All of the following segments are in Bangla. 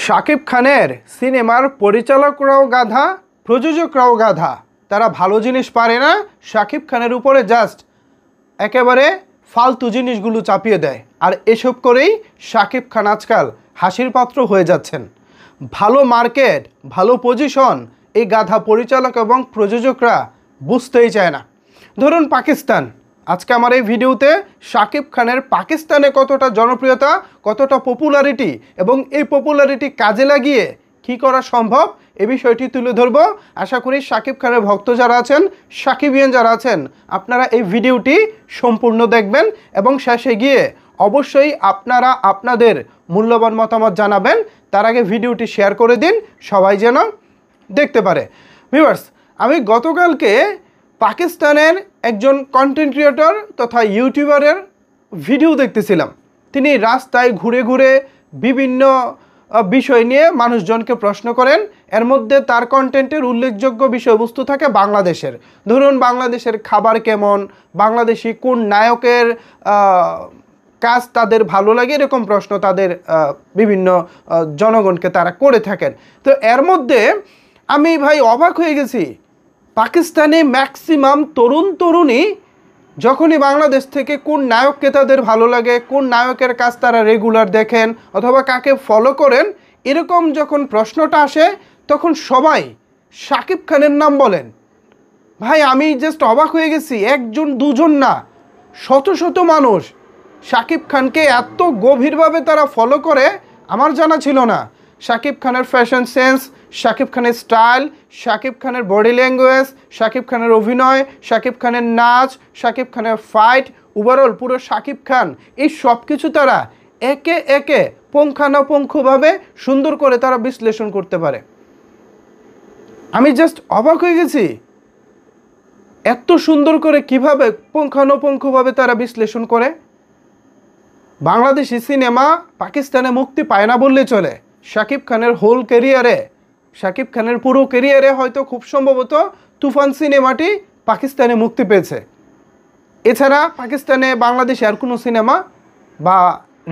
শাকিব খানের সিনেমার পরিচালকরাও গাধা, প্রযোজকরাও গাধা। তারা ভালো জিনিস পারে না, শাকিব খানের উপরে জাস্ট একেবারে ফালতু জিনিসগুলো চাপিয়ে দেয়। আর এসব করেই শাকিব খান আজকাল হাসির পাত্র হয়ে যাচ্ছেন। ভালো মার্কেট, ভালো পজিশন এই গাধা পরিচালক এবং প্রযোজকরা বুঝতেই চায় না। ধরুন পাকিস্তান, আজকে আমার এই ভিডিওতে শাকিব খানের পাকিস্তানে কতটা জনপ্রিয়তা, কতটা পপুলারিটি এবং এই পপুলারিটি কাজে লাগিয়ে কী করা সম্ভব এ বিষয়টি তুলে ধরব। আশা করি শাকিব খানের ভক্ত যারা আছেন, শাকিবিয়ান যারা আছেন, আপনারা এই ভিডিওটি সম্পূর্ণ দেখবেন এবং শেষে গিয়ে অবশ্যই আপনারা আপনাদের মূল্যবান মতামত জানাবেন। তার আগে ভিডিওটি শেয়ার করে দিন, সবাই যেন দেখতে পারে। ভিউয়ার্স, আমি গতকালকে পাকিস্তানের একজন কন্টেন্ট ক্রিয়েটর তথা ইউটিউবারের ভিডিও দেখতেছিলাম। তিনি রাস্তায় ঘুরে ঘুরে বিভিন্ন বিষয় নিয়ে মানুষজনকে প্রশ্ন করেন। এর মধ্যে তার কন্টেন্টের উল্লেখযোগ্য বিষয়বস্তু থাকে বাংলাদেশের। ধরুন বাংলাদেশের খাবার কেমন, বাংলাদেশি কোন নায়কের কাজ তাদের ভালো লাগে, এরকম প্রশ্ন তাদের বিভিন্ন জনগণকে তারা করে থাকেন। তো এর মধ্যে আমি ভাই অবাক হয়ে গেছি। পাকিস্তানে ম্যাক্সিমাম তরুণ তরুণী যখনই বাংলাদেশ থেকে কোন নায়ককে তাদের ভালো লাগে, কোন নায়কের কাজ তারা রেগুলার দেখেন অথবা কাকে ফলো করেন, এরকম যখন প্রশ্নটা আসে তখন সবাই শাকিব খানের নাম বলেন। ভাই আমি জাস্ট অবাক হয়ে গেছি। একজন দুজন না, শত শত মানুষ শাকিব খানকে এত গভীরভাবে তারা ফলো করে, আমার জানা ছিল না। শাকিব খানের ফ্যাশন সেন্স, শাকিব খানের স্টাইল, শাকিব খানের বডি ল্যাঙ্গুয়েজ, শাকিব খানের অভিনয়, শাকিব খানের নাচ, শাকিব খানের ফাইট, ওভারঅল পুরো শাকিব খান, এই সব কিছু তারা একে একে পুঙ্খানুপুঙ্খভাবে সুন্দর করে তারা বিশ্লেষণ করতে পারে। আমি জাস্ট অবাক হয়ে গেছি এত সুন্দর করে কিভাবে পুঙ্খানুপুঙ্খভাবে তারা বিশ্লেষণ করে। বাংলাদেশি সিনেমা পাকিস্তানে মুক্তি পায় না বললে চলে। শাকিব খানের হোল ক্যারিয়ারে, শাকিব খানের পুরো ক্যারিয়ারে হয়তো খুব সম্ভবত তুফান সিনেমাটি পাকিস্তানে মুক্তি পেয়েছে। এছাড়া পাকিস্তানে বাংলাদেশে আর কোনো সিনেমা বা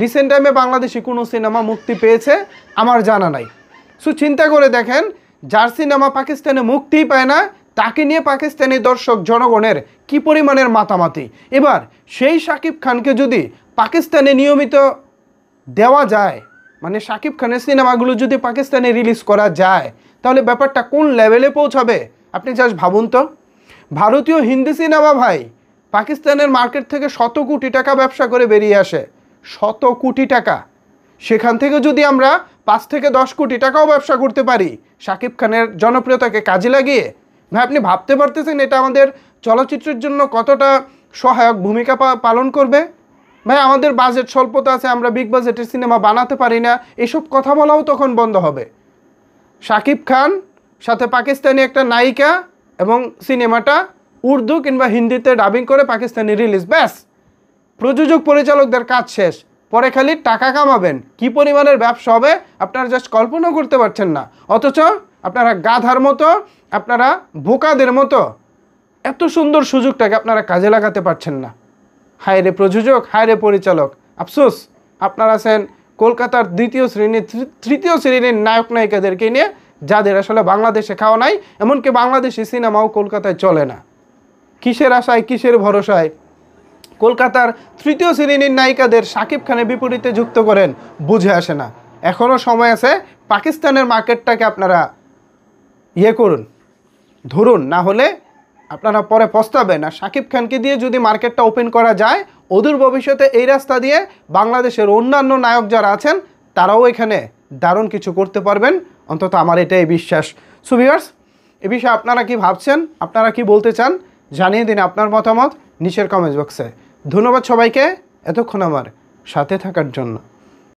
রিসেন্ট টাইমে বাংলাদেশি কোনো সিনেমা মুক্তি পেয়েছে আমার জানা নাই। সো চিন্তা করে দেখেন, যার সিনেমা পাকিস্তানে মুক্তিই পায় না তাকে নিয়ে পাকিস্তানি দর্শক জনগণের কী পরিমাণের মাতামাতি। এবার সেই শাকিব খানকে যদি পাকিস্তানে নিয়মিত দেওয়া যায়, মানে শাকিব খানের সিনেমাগুলো যদি পাকিস্তানে রিলিজ করা যায়, তাহলে ব্যাপারটা কোন লেভেলে পৌঁছাবে আপনি জাস্ট ভাবুন তো। ভারতীয় হিন্দি সিনেমা ভাই পাকিস্তানের মার্কেট থেকে শত কোটি টাকা ব্যবসা করে বেরিয়ে আসে, শত কোটি টাকা। সেখান থেকে যদি আমরা 5 থেকে 10 কোটি টাকাও ব্যবসা করতে পারি শাকিব খানের জনপ্রিয়তাকে কাজে লাগিয়ে, ভাই আপনি ভাবতে পারতেছেন এটা আমাদের চলচ্চিত্রের জন্য কতটা সহায়ক ভূমিকা পালন করবে। ভাই আমাদের বাজেট স্বল্পতা আছে, আমরা বিগ বাজেটের সিনেমা বানাতে পারি না, এসব কথা বলাও তখন বন্ধ হবে। শাকিব খান সাথে পাকিস্তানি একটা নায়িকা এবং সিনেমাটা উর্দু কিংবা হিন্দিতে ডাবিং করে পাকিস্তানি রিলিজ, ব্যাস প্রযোজক পরিচালকদের কাজ শেষ। পরে খালি টাকা কামাবেন, কি পরিমাণের ব্যবসা হবে আপনারা জাস্ট কল্পনা করতে পারছেন না। অথচ আপনারা গাধার মতো, আপনারা বোকাদের মতো এত সুন্দর সুযোগটাকে আপনারা কাজে লাগাতে পারছেন না। হায় রে প্রযোজক, হায় রে পরিচালক, আফসোস আপনারা আছেন কলকাতার দ্বিতীয় শ্রেণীর তৃতীয় শ্রেণীর নায়ক নায়িকাদেরকে নিয়ে, যাদের আসলে বাংলাদেশে খাওয়া নাই, এমনকি বাংলাদেশি সিনেমাও কলকাতায় চলে না। কিসের আশায়, কিসের ভরসায় কলকাতার তৃতীয় শ্রেণীর নায়িকাদের শাকিব খানের বিপরীতে যুক্ত করেন বুঝে আসে না। এখনও সময় আছে, পাকিস্তানের মার্কেটটাকে আপনারা করুন, ধরুন, না হলে আপনারা পরে পস্তাবেন। আর শাকিব খানকে দিয়ে যদি মার্কেটটা ওপেন করা যায়, অদূর ভবিষ্যতে এই রাস্তা দিয়ে বাংলাদেশের অন্যান্য নায়ক যারা আছেন তারাও এখানে দারুণ কিছু করতে পারবেন, অন্তত আমার এটাই বিশ্বাস। সো ভিউয়ার্স, এ বিষয়ে আপনারা কি ভাবছেন, আপনারা কি বলতে চান জানিয়ে দিন আপনার মতামত নিচের কমেন্ট বক্সে। ধন্যবাদ সবাইকে এতক্ষণ আমার সাথে থাকার জন্য।